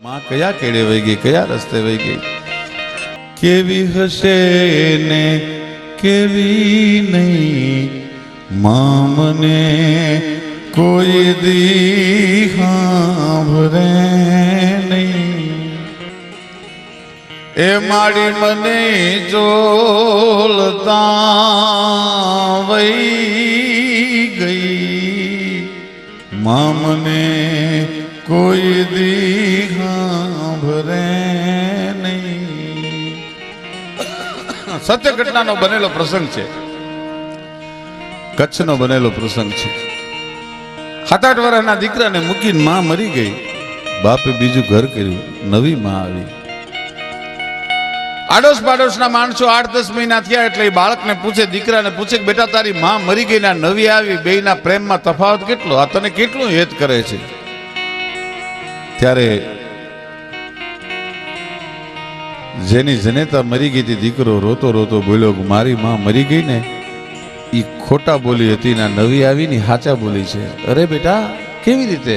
માં કયા કેડે વહી ગઈ, કયા રસ્તે વહી ગઈ, કેવી હશે ને કેવી નહીં, માં મને કોઈ દી સાંભળે નહીં. એ માડી મને જોલતા વહી ગઈ, માં મને કોઈ દી સાંભળે નહીં. સત્ય ઘટનાનો બનેલો પ્રસંગ છે, કચ્છનો બનેલો પ્રસંગ છે. 7-8 વર્ષના દીકરાને મૂકીને માં મરી ગઈ, બાપે બીજું ઘર કર્યું, નવી માં આવી. આડોશ પાડોશના માણસો 8-10 મહિના થયા એટલે એ બાળકને પૂછે, દીકરાને પૂછે કે બેટા તારી માં મરી ગઈ ને નવી આવી, બેયના પ્રેમમાં તફાવત કેટલો, આ તને કેટલું હેત કરે છે? ત્યારે જેની જનેતા મરી ગઈ હતી દીકરો રોતો રોતો બોલ્યો કે મારી માં મરી ગઈ ને એ ખોટા બોલી હતી ને નવી આવી ને હાચા બોલી છે. અરે બેટા કેવી રીતે?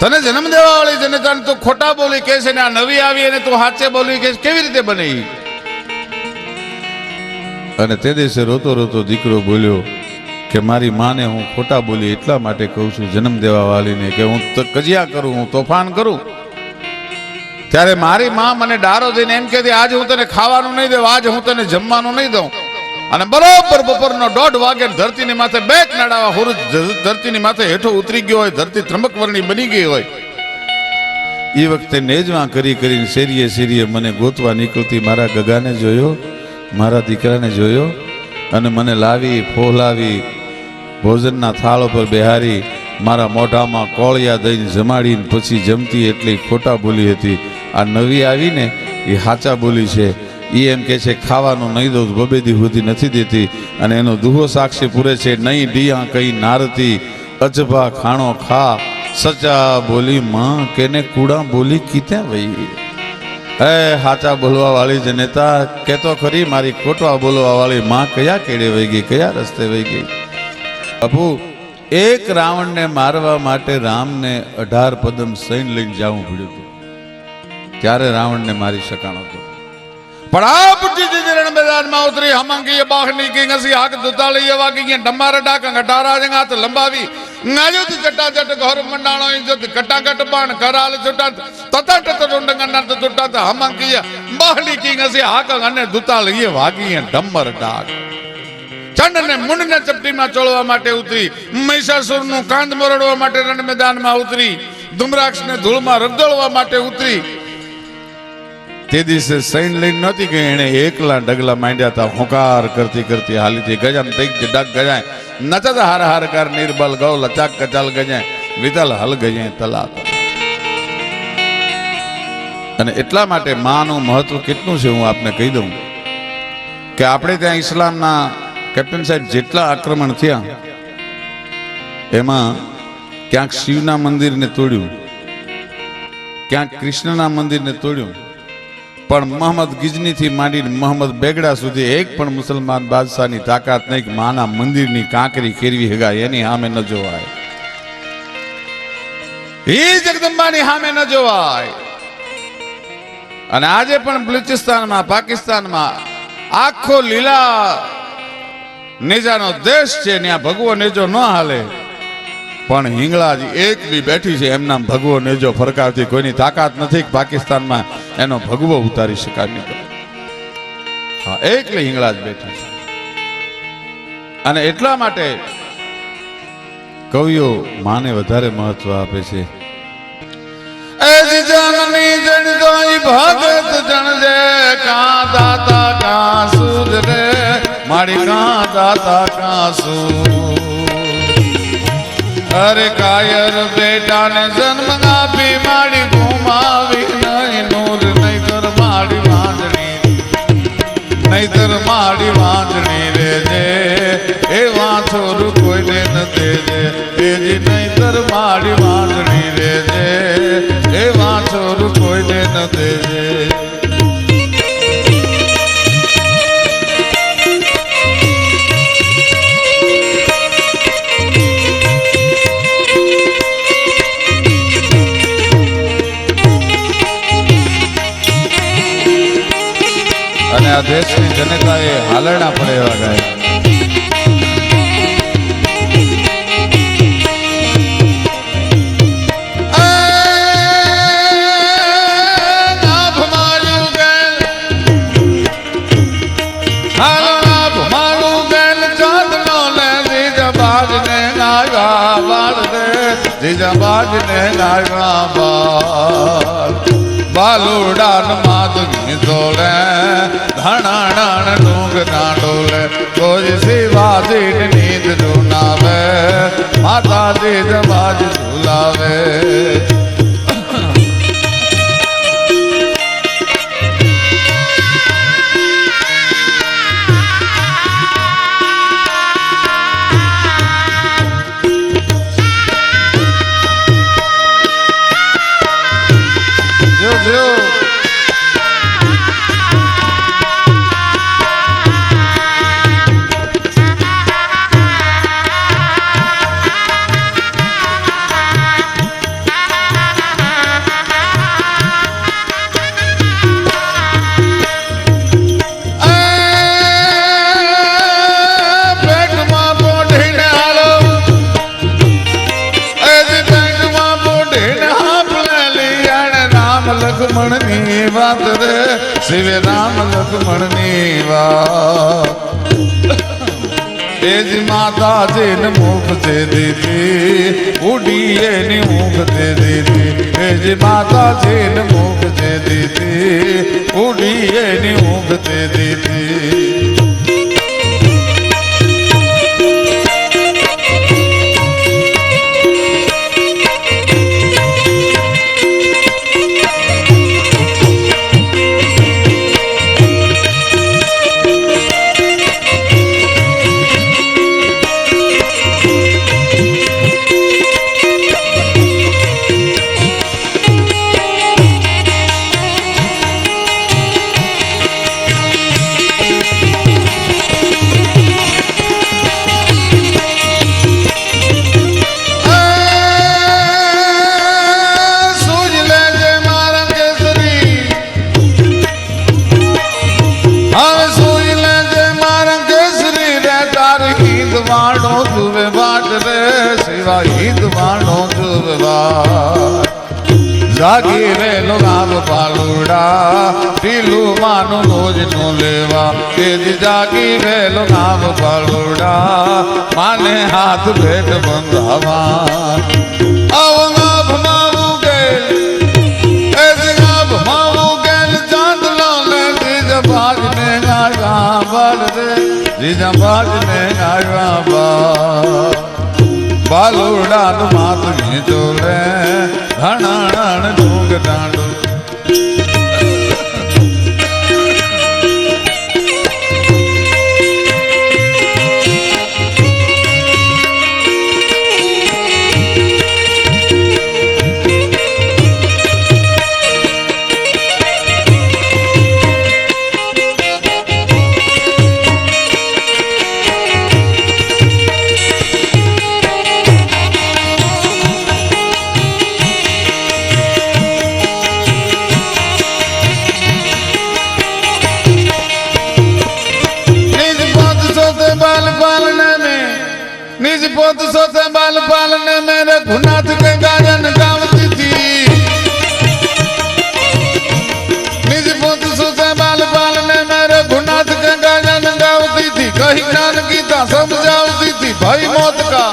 તને જન્મ દેવા વાળી જનેતાને તું ખોટા બોલી કહે છે ને આ નવી આવી અને તું હાચે બોલી કહે છે, કેવી રીતે બને? અને તે દિવસે રોતો રોતો દીકરો બોલ્યો કે મારી માને હું ખોટા બોલી એટલા માટે કહું છું જન્મ દેવા વાળીને કે હું કજિયા કરું, હું તોફાન કરું. ત્યારે મારી માં મને ડારો દઈને એમ કહેતી આજ હું તને ખાવાનું નહીં દઉં, આજ હું તને જમવાનું નહીં દઉં. અને બરોબર બપોરનો 1:30 વાગે ધરતીની માથે બેક નડાવા હુરુજ ધરતીની માથે હેઠો ઉતરી ગયો હોય, ધરતી ત્રંબકવર્ણી બની ગઈ હોય. એ વખતે નેજવા કરી કરીને શેરીએ શેરીએ મને ગોતવા નીકળતી મારા ગગાને જોયો, મારા દીકરાને જોયો અને મને લાવી ફોલાવી ભોજનના થાળ પર બેહારી મારા મોઢામાં કોળિયા દઈને જમાડીને પછી જમતી. એટલી ખોટા બોલી હતી. આ નવી આવીને એ હાચા બોલી છે. એ એમ કે છે ખાવાનું નહીં દઉં, બબેદી સુધી નથી દેતી અને એનો દુહો સાક્ષી પૂરે છે, નહીં ડિયા કઈ નારતી, અજભા ખાણો ખા, સચા બોલી માં કેને કુડા બોલી કીતે વહી. હે હાચા બોલવા વાળી જનેતા કેતો ખરી મારી ખોટા બોલવા વાળી માં કયા કેડે વહી ગઈ, કયા રસ્તે વહી ગઈ. અપુ એક રાવણને મારવા માટે રામને 18 પદમ સૈન્ય લઈને જવું પડ્યું હતું, ત્યારે રાવણને મારી શકાણો હતો. પણ આ બુદ્ધિ રણ મેદાનમાં ઉતરી હમંગી બાહની કી ngasi આગ દુતાળી વાગી ડમાર ડાક ગટારા જંગાત લંબાવી નાજુત ચટાચટ ઘર મંડાણો ઇજ્જત કટાકટ બાણ કરાલ ચટાત તતટ ટુંડંગના તટટ હમંગી બાહની કી ngasi આગ અને દુતાળી વાગી ડમર ડાક. ચંડને મુંડને ચપટીમાં ચોળવા માટે ઉતરી, મહિષાસુરનું કાંદ મરડવા માટે રણ મેદાનમાં ઉતરી, ધુમ્રાક્ષને ધૂળમાં રગદોળવા માટે ઉતરી. તે દિવસે સૈન લઈને નહોતી કે એને એકલા ડગલા માંડ્યા હતા, હોકાર કરતી કરતી હાલી હતી. ગજામ તૈક ડગ ગજાય નચત હાર હાર કર નિર્બલ ગૌ લચાક કચાલ ગજાય વિતલ હલ ગજાય તલા. અને એટલા માટે માનું મહત્વ કેટલું છે હું આપને કહી દઉં કે આપણે ત્યાં ઇસ્લામના કેપ્ટન સાહેબ જેટલા આક્રમણ થયા એમાં ક્યાંક શિવના મંદિરને તોડ્યું, ક્યાંક કૃષ્ણના મંદિરને તોડ્યું, પણ મોહમ્મદ ગિજની થી માંડીને મોહમ્મદ બેગડા સુધી એક પણ મુસલમાન બાદશાહની તાકાત નહીં કે માના મંદિરની કાંકરી ખેરવી હગાય એની સામે ન જોવાય, એ જગદંબાની સામે ન જોવાય. અને આજે પણ બલુચિસ્તાનમાં, પાકિસ્તાનમાં આખો લીલા નેજાનો દેશ છે, ત્યાં ભગવો નેજો ન હાલે, પણ હિંગળાજી એક બી બેઠી છે એમના ભગવો નેજો ફરકાવતી કોઈની તાકાત નથી કે પાકિસ્તાનમાં એનો ભગવો ઉતારી શકાય નહીં. હા એકલી હિંગળા જ બેઠી છે. અને એટલા માટે કવિઓ માને વધારે મહત્વ આપે છે. જનની જણદોઈ ભગત જણજે કા દાતા કા સૂર રે મારી કા દાતા કા સૂર. અરે કાયર બેટાને જન્મ આપી માડી ઘુમાવી નહીં નૂર, નહીતર માડી વાંજણી, નહીતર માડી વાંજણી રેજે એ વાંછોરું કોઈને ન દેજે તેજી, નહીતર માડી વાંજણી રેજે એ વાંછોરું કોઈને ન દેજે. આ દેશની જનતાએ હાલરણા પડે એવા ગાય. જીજાબાજ ને નાગા બાલ બાલુડાન માધુની તોલે ધણાણાણ ડુંગ ના ડોલે કોઈ શિવાજી નીંદ જુનાવે માતા જીજાબાજ ઝુલાવે. લક્ષ્મણની વાત રે શિવે રામ લક્ષ્મણની વાત એજ માતાજીને મુખ તે દીધી ઉડી એની મુખ તે દીધી એજ માતાજીને મુખ તે દીધી ઉડી એની મુખ તે દીધી. જાગી વેલો રામ પાલુડા ટીલું માનું રોજ નું લેવા તેજ જાગી વેલો રામ પાલુડા માને હાથ ભેટ બંધાવા આવો નાભ માવું ગેલ એજ નાભ માવું ગેલ ચાંદલો ને જીજા બાજ ને ગાયા બાલ રે જીજા બાજ ને ગાયા બાલ બાલુડાનું માથું ચોલે ધણાણ ડુંગ દાંડો. निज पोत सोते बाल पालने मेरे गुनाथ के गायन गावती थी. निज पोत सोते बाल पालने मेरे गुनाथ के गायन गावती थी. कही ज्ञान गीता समझावती थी. भाई मौत का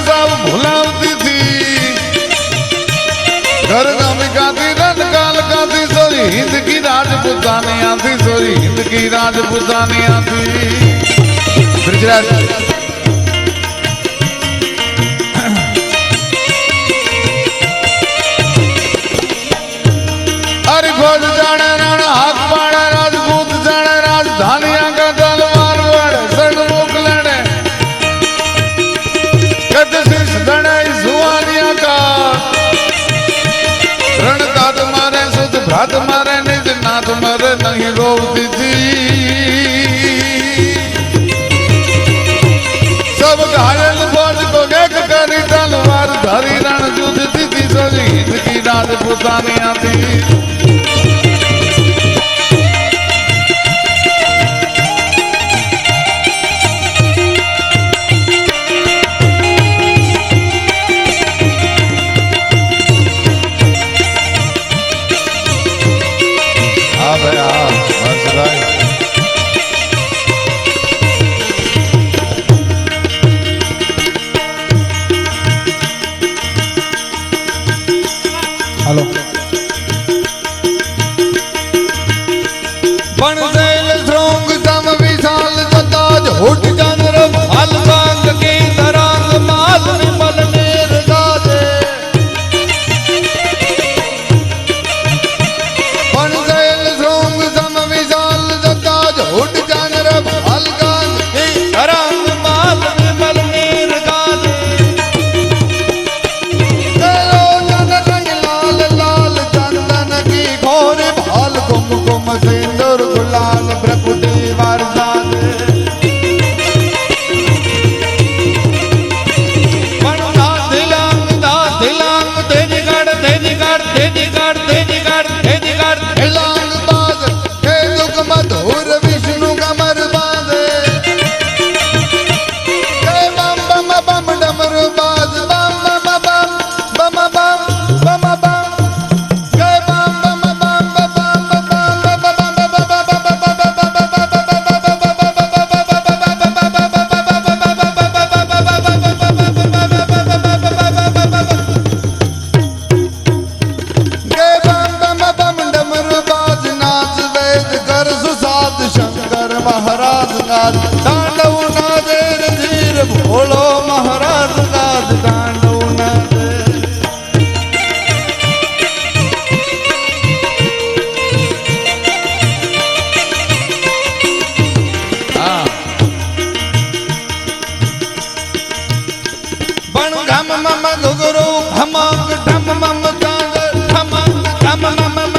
सब भुलावती थी. घर गामी गाती रन काल गाती सोरी हिंद की राजपुतानी आती सोरी हिंद की राजपुतानी आती. हरि भोज जाने रण हाथ पाड़े राजपूत जाने राजधानियां का तलवार वड़े सड़ मुख लड़े कद शीश दड़े सुवानिया का रण तात मारे सुध भ्रात मारे निज नाथ मरे नहीं रोवती थी. सब घायल फौज को एक करी तलवार धरी रण जूझती थी सोरी हिंद की राजपुतानी आती. હાલો પણ શૈલ શૃંગ સમ વિશાલ જતા જ હોટ જાનર હાલ વાંગ કે તરાંગ માલ વિમલ નેર ગાજે પણ શૈલ શૃંગ સમ વિશાલ જતા જ હોટ જાનર હાલ વાંગ કે તરાંગ માલ વિમલ નેર ગાજે ગયો જન રંગ લાલ લાલ ચંદન કી ઘોર ભાલ કુમકુમ સિંદૂર ગુલાલ પ્રભુતિ વારસાદે પણ દાદિલાંગ તેજી ગાડ હિલાંગ બાદ હે દુઃખ મધુર વિષ્ણુ કમર બાંધે જય બમ બમ બમ ડમરુ બાજ બમ બમ બમ બમ બમ બમ બમ જય બમ બમ બમ શંકર મહારાજ નાદ તાંડવ નાદે ધીર ભોળો મહારાજ નાદ તાંડવ નાદે પણ ઘમ મમ ઘુઘરો ઘમક ઢમ મમ તાંગ ઢમક ઢમ મમ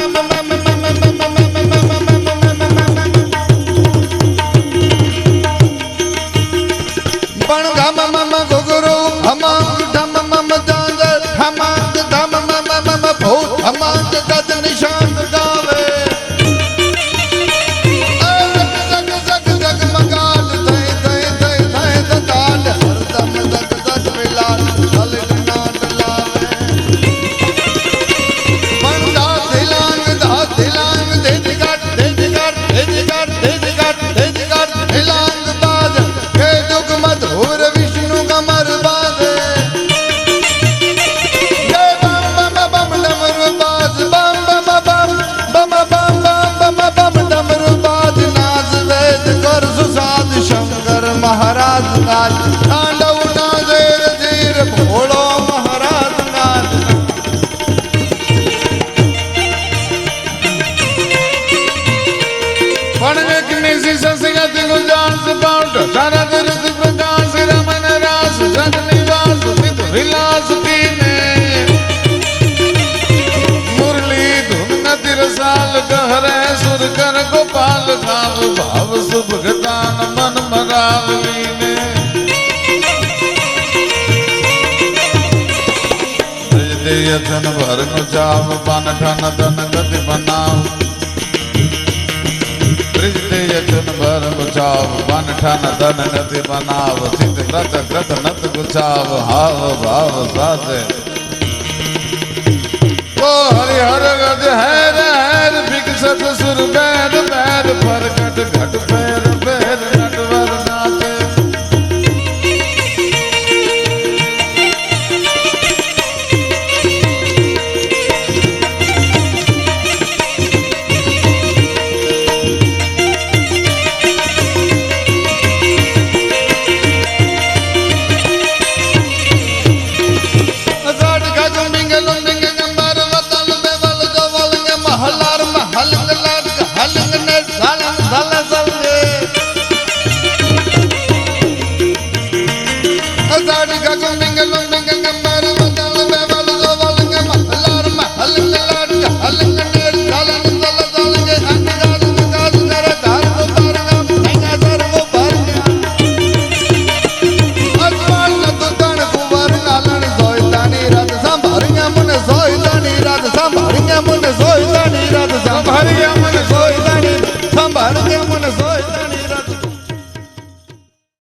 પણ ઘમ મમ ઘુઘરો ઘમક ઢમ મમ તાંગ ઢમક ધમ મમ મમ ભૂત ધમક ગદ નિશાન ગાવે જગ જગ જગ મગાલ થઈ થઈ થઈ થઈ દતાલ હરદમ જગ જગ વિલાલ લલિત નાદ લાવે પણ દાદિલાંગ દેજી ગાટ હિલાંગ બાદ હે દુઃખ મધુર વિષ્ણુ કમર બાંધે જય બમ બમ બમ ડમરુ બાજ બમ બમ બમ બમ બમ બમ બમ ડમરુ બાજ નાદ વેદ કર સુસાદ શંકર મહારાજ નાદ તાંડવ નાદે ધીર ભોળો મહારાજ નાદ પણ કિનેસી સસગત ગુંજાન સપાટ સારા તીર્થ પ્રકાશ રમન રાસ જગ નિવાસ સિદ્ધ વિલાસ તીને મુરલી ધૂન નદી રસાલ ગહરે સુર કર ગોપાલ ગાવ ભાવ શુભ ગતાન મન મરાવલીને જન ભર નો ચાવ પાન ઠન ધન ગતિ બનાવ જન ભર બચાવ પાન ઠન ધન ગતિ બનાવ સિદ્ધ વ્રત ગ્રત નત ગુચાવ હાવ ભાવ સાધે ઓ હરિહર ગજ હેર હેર વિકસત સુર બેર બેર પ્રગટ ઘટ પેર પેર નટવર નાચે સોય